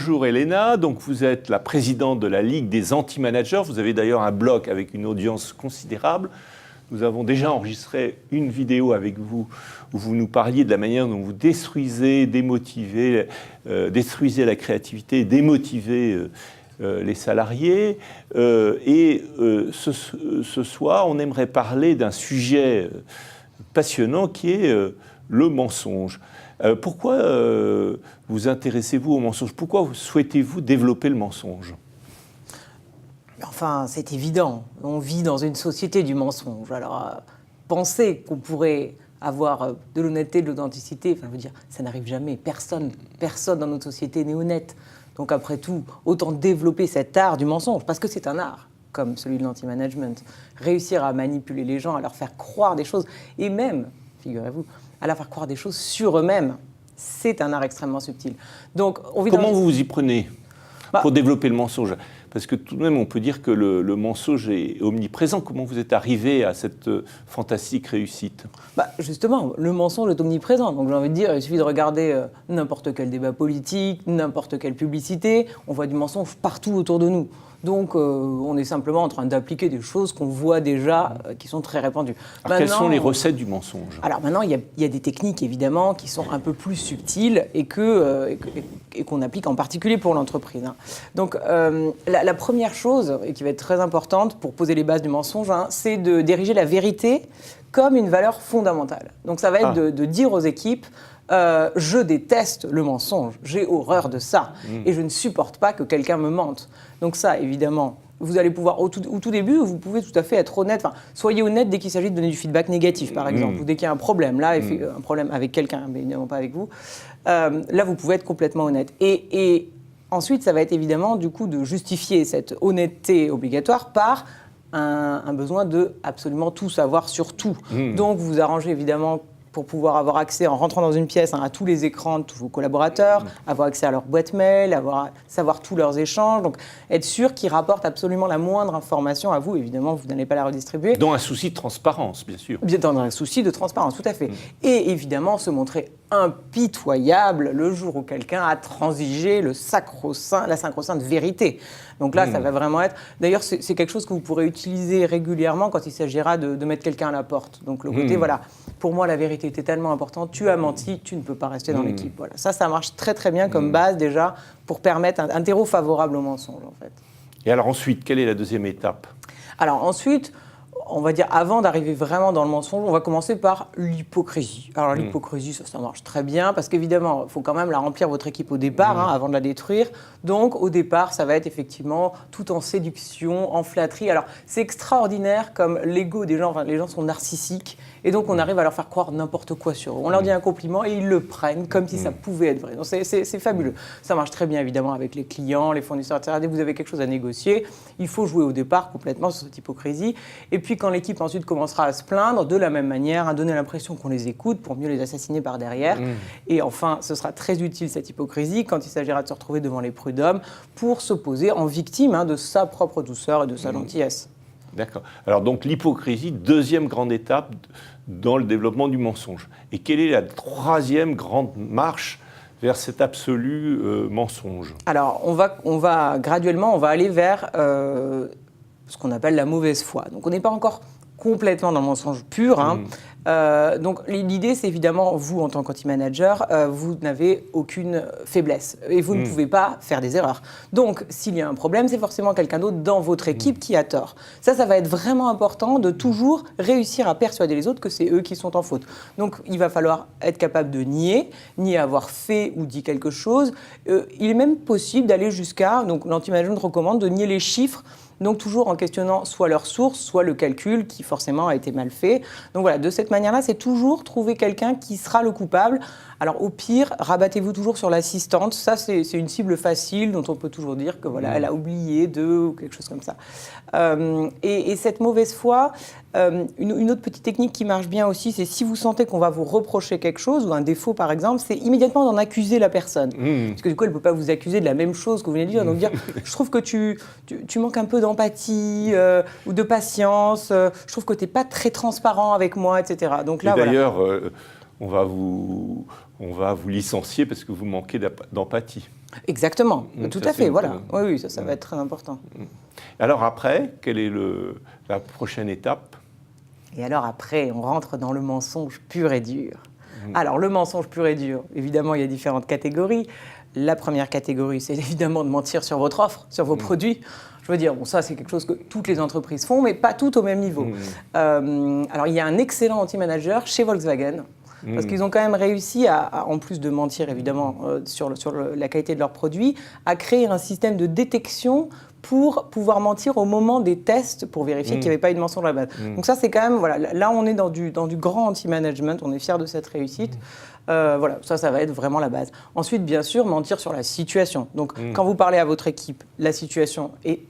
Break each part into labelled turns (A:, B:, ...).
A: bonjour Elena, donc vous êtes la présidente de la Ligue des anti-managers, vous avez d'ailleurs un blog avec une audience considérable. Nous avons déjà enregistré une vidéo avec vous où vous nous parliez de la manière dont vous détruisez, démotivez, détruisez la créativité, démotivez les salariés. Ce soir, on aimerait parler d'un sujet passionnant qui est le mensonge. Pourquoi vous intéressez-vous au mensonge? Pourquoi souhaitez-vous développer le mensonge?
B: Enfin, c'est évident. On vit dans une société du mensonge. Alors, penser qu'on pourrait avoir de l'honnêteté, de l'authenticité, enfin, je veux dire, ça n'arrive jamais. Personne dans notre société n'est honnête. Donc, après tout, autant développer cet art du mensonge, parce que c'est un art, comme celui de l'anti-management. Réussir à manipuler les gens, à leur faire croire des choses, et même, figurez-vous, à leur faire croire des choses sur eux-mêmes. C'est un art extrêmement subtil. Donc,
A: comment vous vous y prenez pour développer le mensonge? Parce que tout de même, on peut dire que le mensonge est omniprésent. Comment vous êtes arrivé à cette fantastique réussite?
B: Justement, le mensonge est omniprésent. Donc j'ai envie de dire, il suffit de regarder n'importe quel débat politique, n'importe quelle publicité. On voit du mensonge partout autour de nous. Donc on est simplement en train d'appliquer des choses qu'on voit déjà, qui sont très répandues.
A: Alors, quelles sont les recettes du mensonge?
B: Alors maintenant, il y a des techniques évidemment qui sont un peu plus subtiles et qu'on applique en particulier pour l'entreprise. Donc la première chose, et qui va être très importante pour poser les bases du mensonge, c'est d'ériger la vérité comme une valeur fondamentale. Donc ça va être de dire aux équipes, je déteste le mensonge, j'ai horreur de ça, et je ne supporte pas que quelqu'un me mente. Donc ça, évidemment, vous allez pouvoir, au tout début, vous pouvez tout à fait être honnête. Enfin, soyez honnête dès qu'il s'agit de donner du feedback négatif, par exemple, ou dès qu'il y a un problème. Là, un problème avec quelqu'un, mais évidemment pas avec vous. Là, vous pouvez être complètement honnête. Et ensuite, ça va être évidemment, du coup, de justifier cette honnêteté obligatoire par un besoin de absolument tout savoir sur tout. Donc, vous arrangez évidemment pour pouvoir avoir accès, en rentrant dans une pièce, à tous les écrans de tous vos collaborateurs, avoir accès à leur boîte mail, savoir tous leurs échanges, donc être sûr qu'ils rapportent absolument la moindre information à vous. Évidemment, vous n'allez pas la redistribuer.
A: Dans un souci de transparence, bien sûr.
B: Bien, dans un souci de transparence, tout à fait. Et évidemment, se montrer impitoyable le jour où quelqu'un a transigé la sacro-sainte vérité. Donc là, ça va vraiment être... D'ailleurs, c'est quelque chose que vous pourrez utiliser régulièrement quand il s'agira de mettre quelqu'un à la porte. Donc le côté, voilà, pour moi, la vérité était tellement importante, tu as menti, tu ne peux pas rester dans l'équipe. Voilà. Ça marche très très bien comme base déjà pour permettre un terreau favorable au mensonge, en fait.
A: Et alors ensuite, quelle est la deuxième étape?
B: Alors ensuite, on va dire, avant d'arriver vraiment dans le mensonge, on va commencer par l'hypocrisie. Alors l'hypocrisie, ça marche très bien, parce qu'évidemment, il faut quand même la remplir, votre équipe, au départ, avant de la détruire. Donc au départ, ça va être effectivement tout en séduction, en flatterie. Alors c'est extraordinaire comme l'ego des gens, enfin, les gens sont narcissiques, et donc on arrive à leur faire croire n'importe quoi sur eux. On leur dit un compliment et ils le prennent comme si ça pouvait être vrai. Donc c'est fabuleux. Ça marche très bien évidemment avec les clients, les fournisseurs, etc. Dès que vous avez quelque chose à négocier, il faut jouer au départ complètement sur cette hypocrisie. Et puis quand l'équipe ensuite commencera à se plaindre, de la même manière, à donner l'impression qu'on les écoute pour mieux les assassiner par derrière. Et enfin, ce sera très utile cette hypocrisie quand il s'agira de se retrouver devant les prud'hommes pour s'opposer en victime de sa propre douceur et de sa gentillesse.
A: D'accord. Alors donc l'hypocrisie, deuxième grande étape dans le développement du mensonge. Et quelle est la troisième grande marche vers cet absolu mensonge? Alors
B: on va graduellement, aller vers ce qu'on appelle la mauvaise foi. Donc on n'est pas encore complètement dans le mensonge pur. Donc l'idée, c'est évidemment, vous, en tant qu'anti-manager, vous n'avez aucune faiblesse et vous ne pouvez pas faire des erreurs. Donc, s'il y a un problème, c'est forcément quelqu'un d'autre dans votre équipe qui a tort. Ça va être vraiment important de toujours réussir à persuader les autres que c'est eux qui sont en faute. Donc, il va falloir être capable de nier avoir fait ou dit quelque chose. Il est même possible d'aller jusqu'à, donc l'anti-management recommande de nier les chiffres. Donc toujours en questionnant soit leur source, soit le calcul qui forcément a été mal fait. Donc voilà, de cette manière-là, c'est toujours trouver quelqu'un qui sera le coupable. Alors au pire, rabattez-vous toujours sur l'assistante. Ça, c'est une cible facile dont on peut toujours dire que voilà, elle a oublié ou quelque chose comme ça. Et cette mauvaise foi, une autre petite technique qui marche bien aussi, c'est si vous sentez qu'on va vous reprocher quelque chose ou un défaut par exemple, c'est immédiatement d'en accuser la personne. Parce que du coup, elle ne peut pas vous accuser de la même chose que vous venez de dire. Donc dire, je trouve que tu manques un peu d'empathie ou de patience, je trouve que tu n'es pas très transparent avec moi, etc. Donc là,
A: d'ailleurs, on va vous licencier parce que vous manquez d'empathie.
B: Exactement, tout à fait, voilà. Oui, ça va être très important.
A: Alors après, quelle est la prochaine étape?
B: Et alors après, on rentre dans le mensonge pur et dur. Alors le mensonge pur et dur, évidemment, il y a différentes catégories. La première catégorie, c'est évidemment de mentir sur votre offre, sur vos produits. Je veux dire, bon, ça, c'est quelque chose que toutes les entreprises font, mais pas toutes au même niveau. Alors, il y a un excellent anti-manager chez Volkswagen, parce qu'ils ont quand même réussi, en plus de mentir, évidemment, sur la qualité de leurs produits, à créer un système de détection pour pouvoir mentir au moment des tests, pour vérifier qu'il n'y avait pas eu de mensonge à la base. Donc ça, c'est quand même, voilà, là, on est dans du grand anti-management, on est fiers de cette réussite. Voilà, ça va être vraiment la base. Ensuite, bien sûr, mentir sur la situation. Donc, quand vous parlez à votre équipe, la situation est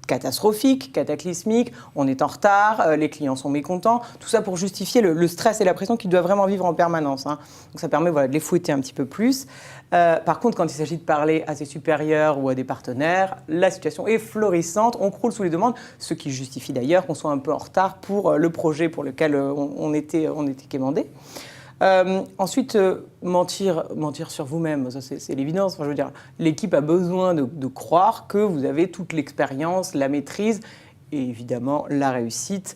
B: catastrophique, cataclysmique, on est en retard, les clients sont mécontents, tout ça pour justifier le stress et la pression qu'ils doivent vraiment vivre en permanence. Donc ça permet de les fouetter un petit peu plus. Par contre, quand il s'agit de parler à ses supérieurs ou à des partenaires, la situation est florissante, on croule sous les demandes, ce qui justifie d'ailleurs qu'on soit un peu en retard pour le projet pour lequel on était quémandé. Ensuite, mentir sur vous-même, ça c'est l'évidence. Enfin, je veux dire, l'équipe a besoin de croire que vous avez toute l'expérience, la maîtrise et évidemment la réussite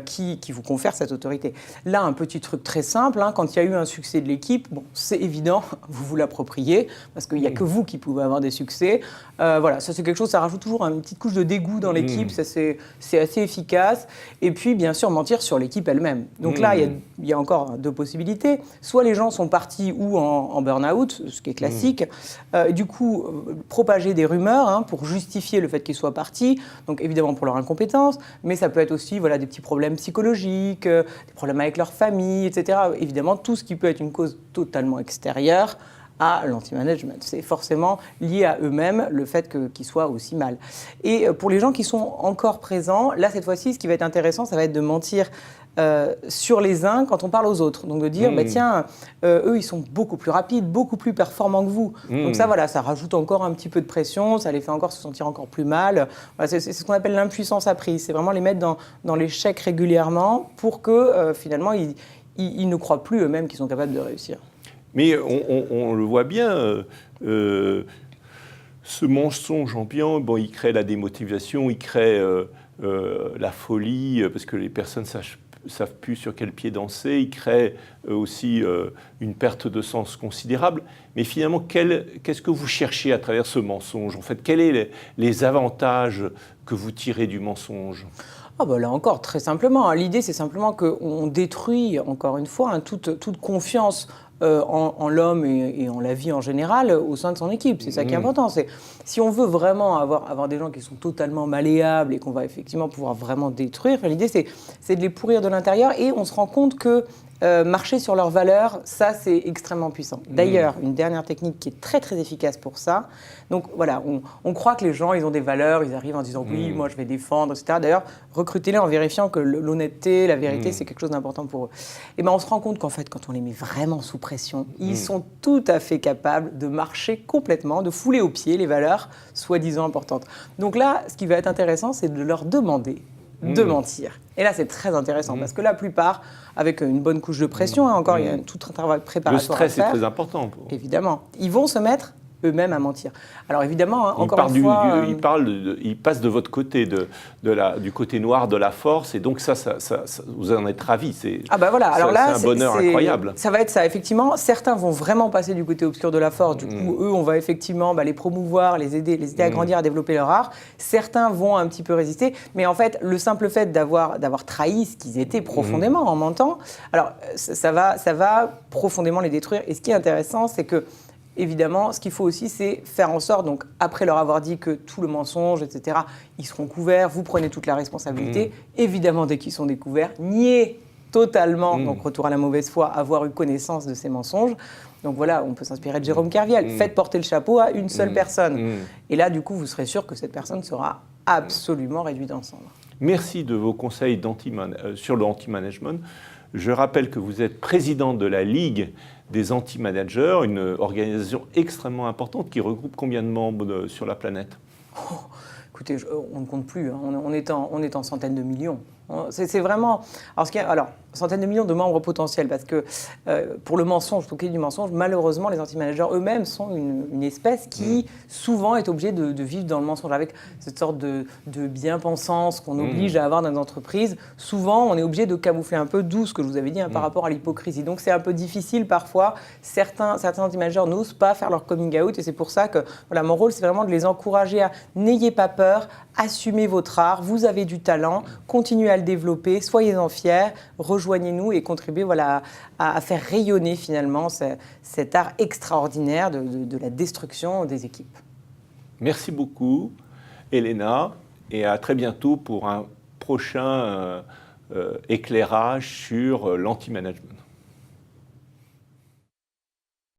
B: qui vous confère cette autorité. Là, un petit truc très simple, quand il y a eu un succès de l'équipe, bon, c'est évident, vous l'appropriez, parce qu'il n'y a que vous qui pouvez avoir des succès. Voilà, ça c'est quelque chose, ça rajoute toujours une petite couche de dégoût dans l'équipe, ça c'est assez efficace. Et puis, bien sûr, mentir sur l'équipe elle-même. Donc là, il y a encore deux possibilités. Soit les gens sont partis ou en burn-out, ce qui est classique. Du coup, propager des rumeurs pour justifier le fait qu'ils soient partis, donc évidemment pour leur incompétence, mais ça peut être aussi des petits problèmes psychologiques, des problèmes avec leur famille, etc. Évidemment, tout ce qui peut être une cause totalement extérieure à l'anti-management. C'est forcément lié à eux-mêmes, le fait qu'ils soient aussi mal. Et pour les gens qui sont encore présents, là, cette fois-ci, ce qui va être intéressant, ça va être de mentir sur les uns quand on parle aux autres. Donc de dire, tiens, eux, ils sont beaucoup plus rapides, beaucoup plus performants que vous. Donc ça, voilà, ça rajoute encore un petit peu de pression, ça les fait encore se sentir encore plus mal. Voilà, c'est ce qu'on appelle l'impuissance apprise. C'est vraiment les mettre dans l'échec régulièrement pour que, finalement, ils ne croient plus eux-mêmes qu'ils sont capables de réussir.
A: Mais on le voit bien, ce mensonge ambiant, bon, il crée la démotivation, il crée la folie, parce que les personnes savent plus sur quel pied danser, il crée aussi une perte de sens considérable. Mais finalement, qu'est-ce que vous cherchez à travers ce mensonge? En fait, quels sont les avantages que vous tirez du mensonge?
B: Là encore, très simplement. L'idée, c'est simplement qu'on détruit, encore une fois, toute confiance en l'homme et en la vie en général au sein de son équipe. C'est ça qui est important. Si on veut vraiment avoir des gens qui sont totalement malléables et qu'on va effectivement pouvoir vraiment détruire, l'idée, c'est de les pourrir de l'intérieur et on se rend compte que marcher sur leurs valeurs, ça c'est extrêmement puissant. D'ailleurs, une dernière technique qui est très très efficace pour ça. Donc voilà, on croit que les gens, ils ont des valeurs, ils arrivent en disant oui, moi je vais défendre, etc. D'ailleurs, recrutez-les en vérifiant que l'honnêteté, la vérité, c'est quelque chose d'important pour eux. Et on se rend compte qu'en fait, quand on les met vraiment sous pression, ils sont tout à fait capables de marcher complètement, de fouler aux pieds les valeurs soi-disant importantes. Donc là, ce qui va être intéressant, c'est de leur demander de mentir. Et là, c'est très intéressant parce que la plupart, avec une bonne couche de pression, encore, il y a tout un travail préparatoire à faire.
A: Le stress est très important.
B: Évidemment. Ils vont se mettre eux-mêmes à mentir. Alors évidemment, encore une fois...
A: Ils passent de votre côté, du côté noir de la force, et donc ça vous en êtes ravis. C'est
B: un
A: bonheur incroyable.
B: Ça va être ça, effectivement. Certains vont vraiment passer du côté obscur de la force. Du coup, eux, on va effectivement les promouvoir, les aider à grandir, à développer leur art. Certains vont un petit peu résister. Mais en fait, le simple fait d'avoir trahi ce qu'ils étaient profondément en mentant, alors ça va profondément les détruire. Et ce qui est intéressant, c'est que évidemment, ce qu'il faut aussi, c'est faire en sorte, donc après leur avoir dit que tout le mensonge, etc., ils seront couverts, vous prenez toute la responsabilité. Évidemment, dès qu'ils sont découverts, nier totalement, donc retour à la mauvaise foi, avoir eu connaissance de ces mensonges. Donc voilà, on peut s'inspirer de Jérôme Kerviel. Faites porter le chapeau à une seule personne. Et là, du coup, vous serez sûr que cette personne sera absolument réduite en cendres.
A: Merci de vos conseils sur le anti-management. Je rappelle que vous êtes président de la Ligue des anti-managers, une organisation extrêmement importante qui regroupe combien de membres sur la planète?
B: Écoutez, on ne compte plus, on est en centaines de millions. C'est vraiment... Alors, centaines de millions de membres potentiels, parce que pour le mensonge, pour qu'il y ait du mensonge, malheureusement, les anti-managers eux-mêmes sont une espèce qui souvent est obligée de vivre dans le mensonge, avec cette sorte de bien-pensance qu'on oblige à avoir dans les entreprises. Souvent, on est obligé de camoufler un peu, d'où ce que je vous avais dit par rapport à l'hypocrisie. Donc, c'est un peu difficile parfois. Certains anti-managers n'osent pas faire leur coming out, et c'est pour ça que voilà, mon rôle, c'est vraiment de les encourager à n'ayez pas peur, assumez votre art, vous avez du talent, continuez à le développer, soyez-en fiers, rejoignez-nous et contribuez à faire rayonner finalement cet art extraordinaire de la destruction des équipes.
A: Merci beaucoup, Elena, et à très bientôt pour un prochain éclairage sur l'anti-management.